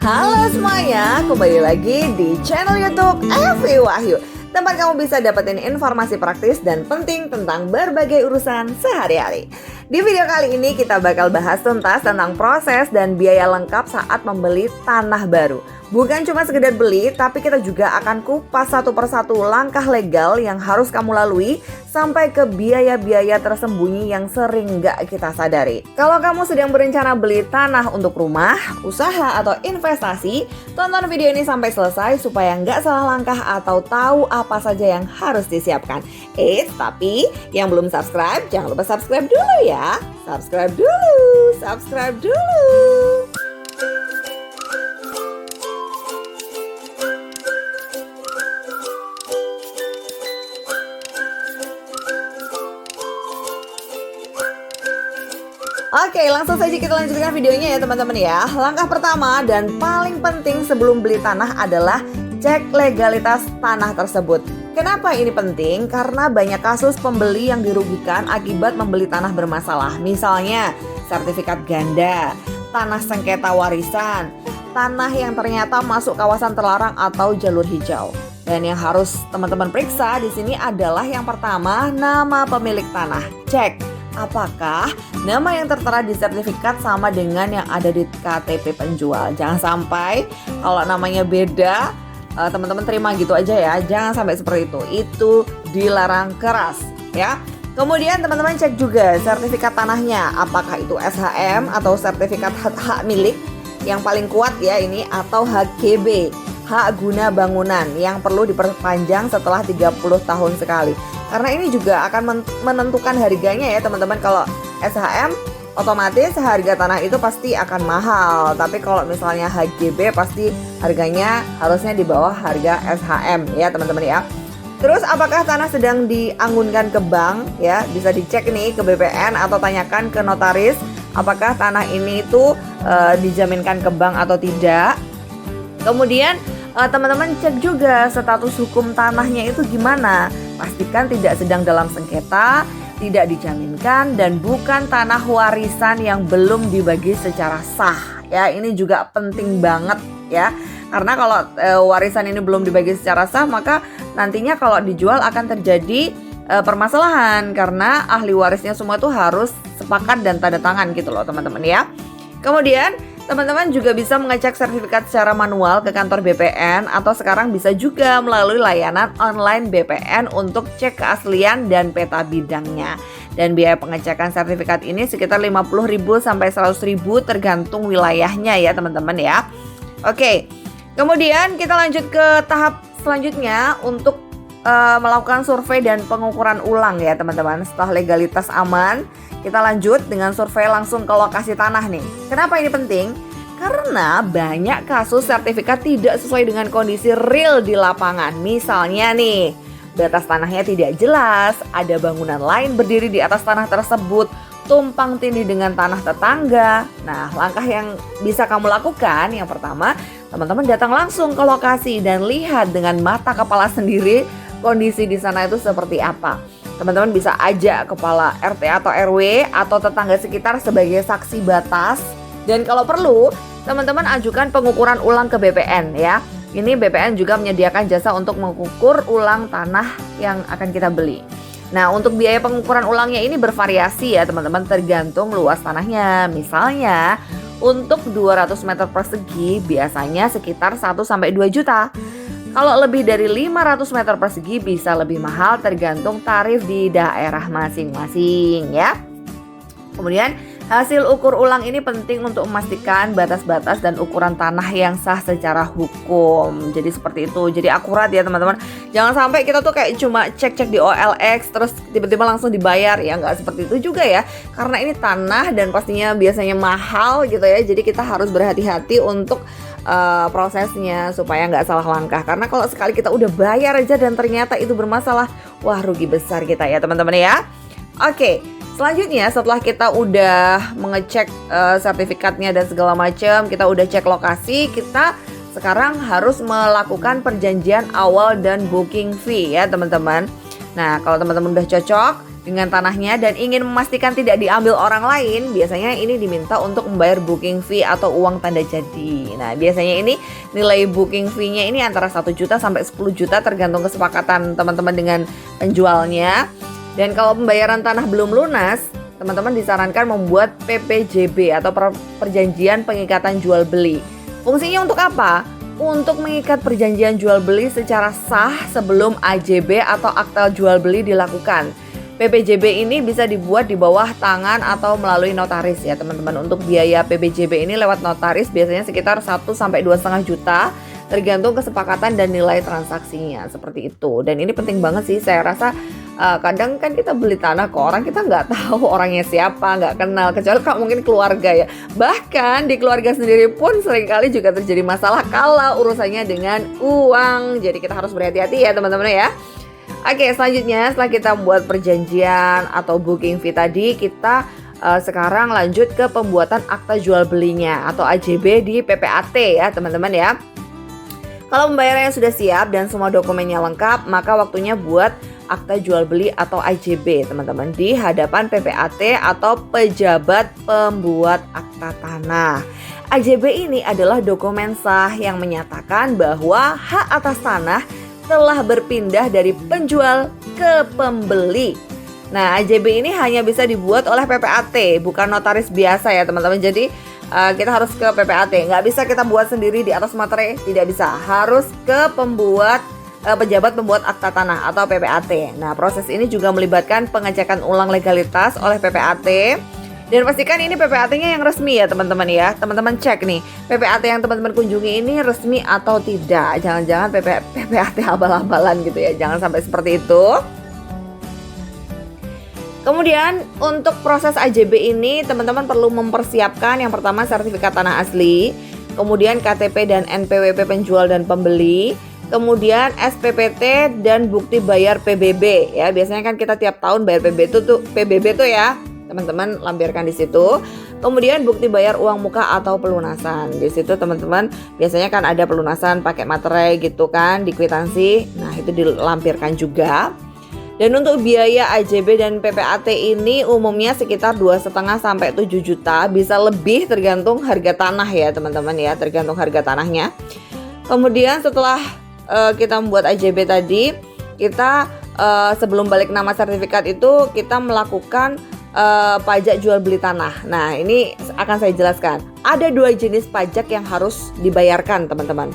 Halo semuanya, kembali lagi di channel YouTube Evi Wahyu, tempat kamu bisa dapetin informasi praktis dan penting tentang berbagai urusan sehari-hari. Di video kali ini kita bakal bahas tuntas tentang proses dan biaya lengkap saat membeli tanah baru. Bukan cuma sekedar beli, tapi kita juga akan kupas satu persatu langkah legal yang harus kamu lalui sampai ke biaya-biaya tersembunyi yang sering gak kita sadari. Kalau kamu sedang berencana beli tanah untuk rumah, usaha, atau investasi, tonton video ini sampai selesai supaya nggak salah langkah atau tahu apa saja yang harus disiapkan. Tapi yang belum subscribe, jangan lupa subscribe dulu ya. Subscribe dulu. Oke, langsung saja kita lanjutkan videonya ya teman-teman ya. Langkah pertama dan paling penting sebelum beli tanah adalah cek legalitas tanah tersebut. Kenapa ini penting? Karena banyak kasus pembeli yang dirugikan akibat membeli tanah bermasalah. Misalnya sertifikat ganda, tanah sengketa warisan, tanah yang ternyata masuk kawasan terlarang atau jalur hijau. Dan yang harus teman-teman periksa di sini adalah yang pertama, nama pemilik tanah. Cek apakah nama yang tertera di sertifikat sama dengan yang ada di KTP penjual. Jangan sampai kalau namanya beda, teman-teman terima gitu aja ya. Jangan sampai seperti itu. Itu dilarang keras ya. Kemudian teman-teman cek juga sertifikat tanahnya. Apakah itu SHM atau sertifikat hak milik yang paling kuat ya ini, atau HGB, hak guna bangunan yang perlu diperpanjang setelah 30 tahun sekali. Karena ini juga akan menentukan harganya ya teman-teman. Kalau SHM otomatis harga tanah itu pasti akan mahal. Tapi kalau misalnya HGB pasti harganya harusnya di bawah harga SHM ya teman-teman ya. Terus apakah tanah sedang dianggunkan ke bank ya, bisa dicek nih ke BPN atau tanyakan ke notaris apakah tanah ini itu dijaminkan ke bank atau tidak. Kemudian teman-teman cek juga status hukum tanahnya itu gimana. Pastikan tidak sedang dalam sengketa, tidak dijaminkan, dan bukan tanah warisan yang belum dibagi secara sah. Ya, ini juga penting banget ya. Karena kalau warisan ini belum dibagi secara sah, maka nantinya kalau dijual akan terjadi permasalahan. Karena ahli warisnya semua itu harus sepakat dan tanda tangan gitu loh teman-teman ya. Kemudian teman-teman juga bisa mengecek sertifikat secara manual ke kantor BPN atau sekarang bisa juga melalui layanan online BPN untuk cek keaslian dan peta bidangnya. Dan biaya pengecekan sertifikat ini sekitar 50.000 sampai 100.000 tergantung wilayahnya ya teman-teman ya. Oke, kemudian kita lanjut ke tahap selanjutnya untuk melakukan survei dan pengukuran ulang ya teman-teman. Setelah legalitas aman, kita lanjut dengan survei langsung ke lokasi tanah nih. Kenapa ini penting? Karena banyak kasus sertifikat tidak sesuai dengan kondisi real di lapangan. Misalnya nih, batas tanahnya tidak jelas, ada bangunan lain berdiri di atas tanah tersebut, tumpang tindih dengan tanah tetangga. Nah, langkah yang bisa kamu lakukan yang pertama, teman-teman datang langsung ke lokasi dan lihat dengan mata kepala sendiri kondisi di sana itu seperti apa. Teman-teman bisa ajak kepala RT atau RW atau tetangga sekitar sebagai saksi batas. Dan kalau perlu, teman-teman ajukan pengukuran ulang ke BPN ya. Ini BPN juga menyediakan jasa untuk mengukur ulang tanah yang akan kita beli. Nah, untuk biaya pengukuran ulangnya ini bervariasi ya teman-teman, tergantung luas tanahnya. Misalnya, untuk 200 meter persegi biasanya sekitar 1-2 juta. Kalau lebih dari 500 meter persegi bisa lebih mahal tergantung tarif di daerah masing-masing ya. Kemudian hasil ukur ulang ini penting untuk memastikan batas-batas dan ukuran tanah yang sah secara hukum. Jadi seperti itu, jadi akurat ya teman-teman. Jangan sampai kita tuh kayak cuma cek-cek di OLX terus tiba-tiba langsung dibayar ya, nggak seperti itu juga ya. Karena ini tanah dan pastinya biasanya mahal gitu ya. Jadi kita harus berhati-hati untuk prosesnya supaya nggak salah langkah. Karena kalau sekali kita udah bayar aja dan ternyata itu bermasalah, wah rugi besar kita ya teman-teman ya. Oke, selanjutnya setelah kita udah mengecek sertifikatnya dan segala macam, kita udah cek lokasi, kita sekarang harus melakukan perjanjian awal dan booking fee ya teman-teman. Nah, kalau teman-teman udah cocok, dengan tanahnya dan ingin memastikan tidak diambil orang lain, biasanya ini diminta untuk membayar booking fee atau uang tanda jadi. Nah, biasanya ini nilai booking fee-nya ini antara 1 juta sampai 10 juta tergantung kesepakatan teman-teman dengan penjualnya. Dan kalau pembayaran tanah belum lunas, teman-teman disarankan membuat PPJB atau perjanjian pengikatan jual beli. Fungsinya untuk apa? Untuk mengikat perjanjian jual beli secara sah sebelum AJB atau akta jual beli dilakukan. PPJB ini bisa dibuat di bawah tangan atau melalui notaris ya teman-teman. Untuk biaya PPJB ini lewat notaris biasanya sekitar 1 sampai 2,5 juta tergantung kesepakatan dan nilai transaksinya, seperti itu. Dan ini penting banget sih, saya rasa kadang kan kita beli tanah ke orang, kita nggak tahu orangnya siapa, nggak kenal, kecuali kalau mungkin keluarga ya. Bahkan di keluarga sendiri pun seringkali juga terjadi masalah kalau urusannya dengan uang. Jadi kita harus berhati-hati ya teman-teman ya. Oke, selanjutnya setelah kita membuat perjanjian atau booking fee tadi, kita sekarang lanjut ke pembuatan akta jual belinya atau AJB di PPAT ya teman-teman ya. Kalau pembayarannya sudah siap dan semua dokumennya lengkap, maka waktunya buat akta jual beli atau AJB teman-teman di hadapan PPAT atau pejabat pembuat akta tanah. AJB ini adalah dokumen sah yang menyatakan bahwa hak atas tanah telah berpindah dari penjual ke pembeli. Nah, AJB ini hanya bisa dibuat oleh PPAT, bukan notaris biasa ya teman-teman. Jadi kita harus ke PPAT, nggak bisa kita buat sendiri di atas materai, tidak bisa. Harus ke pejabat pembuat akta tanah atau PPAT. Nah, proses ini juga melibatkan pengecekan ulang legalitas oleh PPAT. Dan pastikan ini PPAT-nya yang resmi ya teman-teman ya. Teman-teman cek nih, PPAT yang teman-teman kunjungi ini resmi atau tidak. Jangan-jangan PPAT abal-abalan gitu ya. Jangan sampai seperti itu. Kemudian untuk proses AJB ini teman-teman perlu mempersiapkan yang pertama sertifikat tanah asli, kemudian KTP dan NPWP penjual dan pembeli, kemudian SPPT dan bukti bayar PBB ya. Biasanya kan kita tiap tahun bayar PBB tuh ya. Teman-teman lampirkan di situ. Kemudian bukti bayar uang muka atau pelunasan. Di situ teman-teman biasanya kan ada pelunasan pakai materai gitu kan di kwitansi. Nah, itu dilampirkan juga. Dan untuk biaya AJB dan PPAT ini umumnya sekitar 2,5 sampai 7 juta, bisa lebih tergantung harga tanah ya teman-teman ya, tergantung harga tanahnya. Kemudian setelah kita membuat AJB tadi, kita sebelum balik nama sertifikat itu kita melakukan pajak jual beli tanah. Nah, ini akan saya jelaskan. Ada 2 jenis pajak yang harus dibayarkan teman-teman.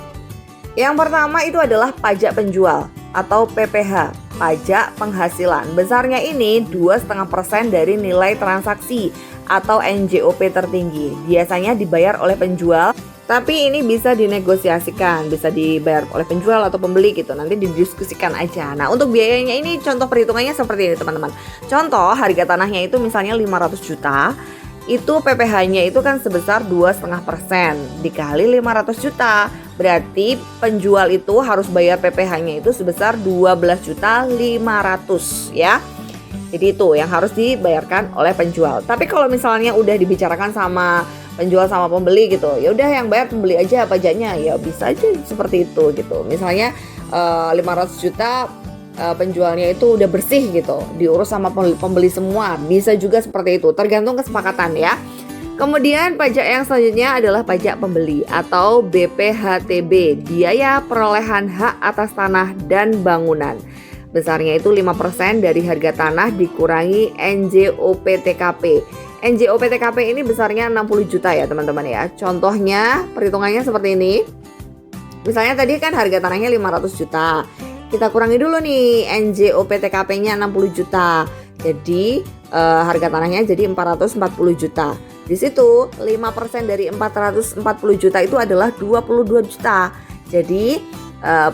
Yang pertama itu adalah pajak penjual atau PPH, pajak penghasilan. Besarnya ini 2,5% dari nilai transaksi atau NJOP tertinggi. Biasanya dibayar oleh penjual, tapi ini bisa dinegosiasikan, bisa dibayar oleh penjual atau pembeli gitu. Nanti didiskusikan aja. Nah, untuk biayanya ini contoh perhitungannya seperti ini teman-teman. Contoh harga tanahnya itu misalnya 500 juta. Itu PPH-nya itu kan sebesar 2,5% dikali 500 juta. Berarti penjual itu harus bayar PPH-nya itu sebesar 12.500.000 ya. Jadi itu yang harus dibayarkan oleh penjual. Tapi kalau misalnya udah dibicarakan sama penjual sama pembeli gitu, ya udah yang bayar pembeli aja pajaknya, ya bisa aja seperti itu gitu. Misalnya 500 juta penjualnya itu udah bersih gitu, diurus sama pembeli semua, bisa juga seperti itu, tergantung kesepakatan ya. Kemudian pajak yang selanjutnya adalah pajak pembeli atau BPHTB, biaya perolehan hak atas tanah dan bangunan. Besarnya itu 5% dari harga tanah dikurangi NJOP-TKP. NJOP-TKP ini besarnya 60 juta ya teman-teman ya. Contohnya perhitungannya seperti ini. Misalnya tadi kan harga tanahnya 500 juta. Kita kurangi dulu nih NJOP-TKP-nya 60 juta. Jadi harga tanahnya jadi 440 juta. Di situ 5% dari 440 juta itu adalah 22 juta. Jadi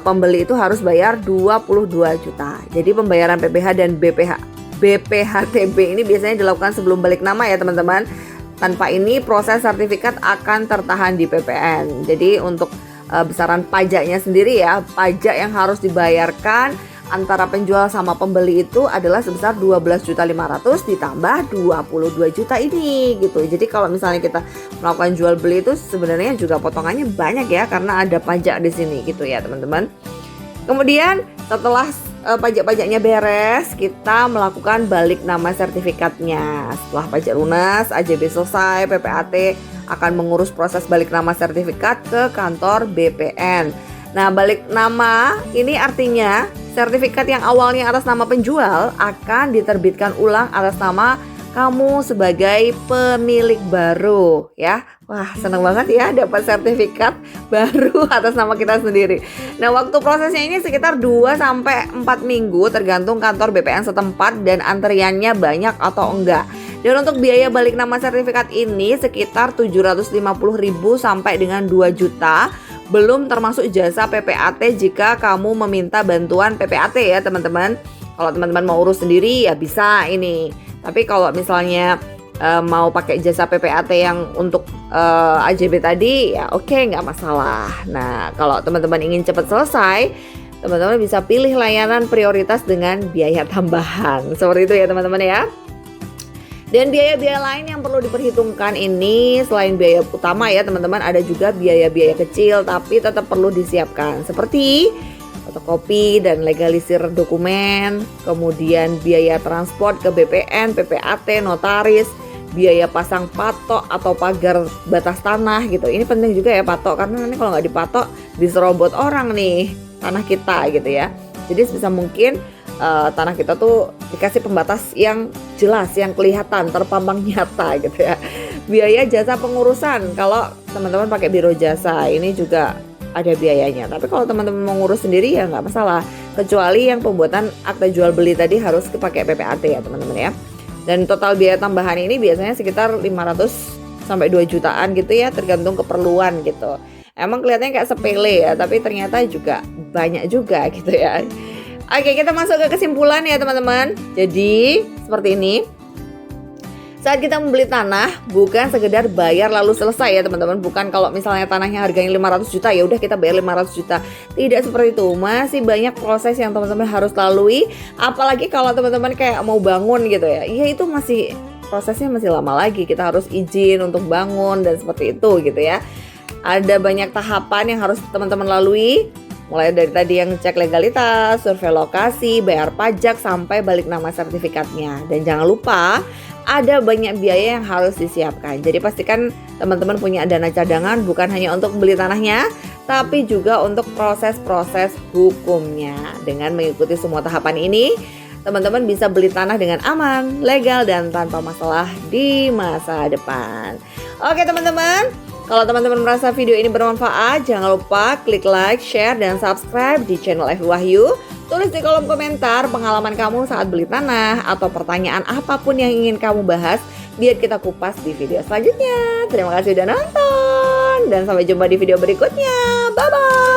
pembeli itu harus bayar 22 juta. Jadi pembayaran PPH dan BPHTB ini biasanya dilakukan sebelum balik nama ya teman-teman. Tanpa ini proses sertifikat akan tertahan di PPN. Jadi untuk besaran pajaknya sendiri ya, pajak yang harus dibayarkan antara penjual sama pembeli itu adalah sebesar 12.500.000 ditambah 22 juta ini gitu. Jadi kalau misalnya kita melakukan jual beli itu sebenarnya juga potongannya banyak ya, karena ada pajak di sini gitu ya teman-teman. Kemudian setelah pajak-pajaknya beres, kita melakukan balik nama sertifikatnya. Setelah pajak lunas, AJB selesai, PPAT akan mengurus proses balik nama sertifikat ke kantor BPN. Nah, balik nama ini artinya sertifikat yang awalnya atas nama penjual akan diterbitkan ulang atas nama kamu sebagai pemilik baru ya. Wah, seneng banget ya dapat sertifikat baru atas nama kita sendiri. Nah, waktu prosesnya ini sekitar 2-4 minggu tergantung kantor BPN setempat dan antriannya banyak atau enggak. Dan untuk biaya balik nama sertifikat ini sekitar 750.000 sampai dengan 2 juta. Belum termasuk jasa PPAT jika kamu meminta bantuan PPAT ya teman-teman. Kalau teman-teman mau urus sendiri ya bisa ini. Tapi kalau misalnya mau pakai jasa PPAT yang untuk AJB tadi ya oke, nggak masalah. Nah, kalau teman-teman ingin cepat selesai, teman-teman bisa pilih layanan prioritas dengan biaya tambahan. Seperti itu ya teman-teman ya. Dan biaya-biaya lain yang perlu diperhitungkan ini selain biaya utama ya teman-teman, ada juga biaya-biaya kecil tapi tetap perlu disiapkan seperti fotokopi dan legalisir dokumen, kemudian biaya transport ke BPN, PPAT, notaris, biaya pasang patok atau pagar batas tanah gitu. Ini penting juga ya patok, karena nanti kalau nggak dipatok diserobot orang nih tanah kita gitu ya. Jadi sebisa mungkin tanah kita tuh dikasih pembatas yang jelas, yang kelihatan, terpampang nyata gitu ya. Biaya jasa pengurusan, kalau teman-teman pakai biro jasa ini juga ada biayanya. Tapi kalau teman-teman mau ngurus sendiri ya nggak masalah. Kecuali yang pembuatan akta jual beli tadi harus pakai PPAT ya teman-teman ya. Dan total biaya tambahan ini biasanya sekitar 500 sampai 2 jutaan gitu ya, tergantung keperluan gitu. Emang kelihatannya kayak sepele ya, tapi ternyata juga banyak juga gitu ya. Oke, kita masuk ke kesimpulan ya teman-teman. Jadi seperti ini. Saat kita membeli tanah bukan sekedar bayar lalu selesai ya teman-teman. Bukan kalau misalnya tanahnya harganya 500 juta ya udah kita bayar 500 juta. Tidak seperti itu. Masih banyak proses yang teman-teman harus lalui. Apalagi kalau teman-teman kayak mau bangun gitu ya. Iya, itu masih prosesnya masih lama lagi. Kita harus izin untuk bangun dan seperti itu gitu ya. Ada banyak tahapan yang harus teman-teman lalui. Mulai dari tadi yang cek legalitas, survei lokasi, bayar pajak, sampai balik nama sertifikatnya. Dan jangan lupa ada banyak biaya yang harus disiapkan. Jadi pastikan teman-teman punya dana cadangan bukan hanya untuk beli tanahnya, tapi juga untuk proses-proses hukumnya. Dengan mengikuti semua tahapan ini, teman-teman bisa beli tanah dengan aman, legal, dan tanpa masalah di masa depan. Oke teman-teman, kalau teman-teman merasa video ini bermanfaat, jangan lupa klik like, share, dan subscribe di channel FB Wahyu. Tulis di kolom komentar pengalaman kamu saat beli tanah atau pertanyaan apapun yang ingin kamu bahas, biar kita kupas di video selanjutnya. Terima kasih sudah nonton dan sampai jumpa di video berikutnya. Bye-bye.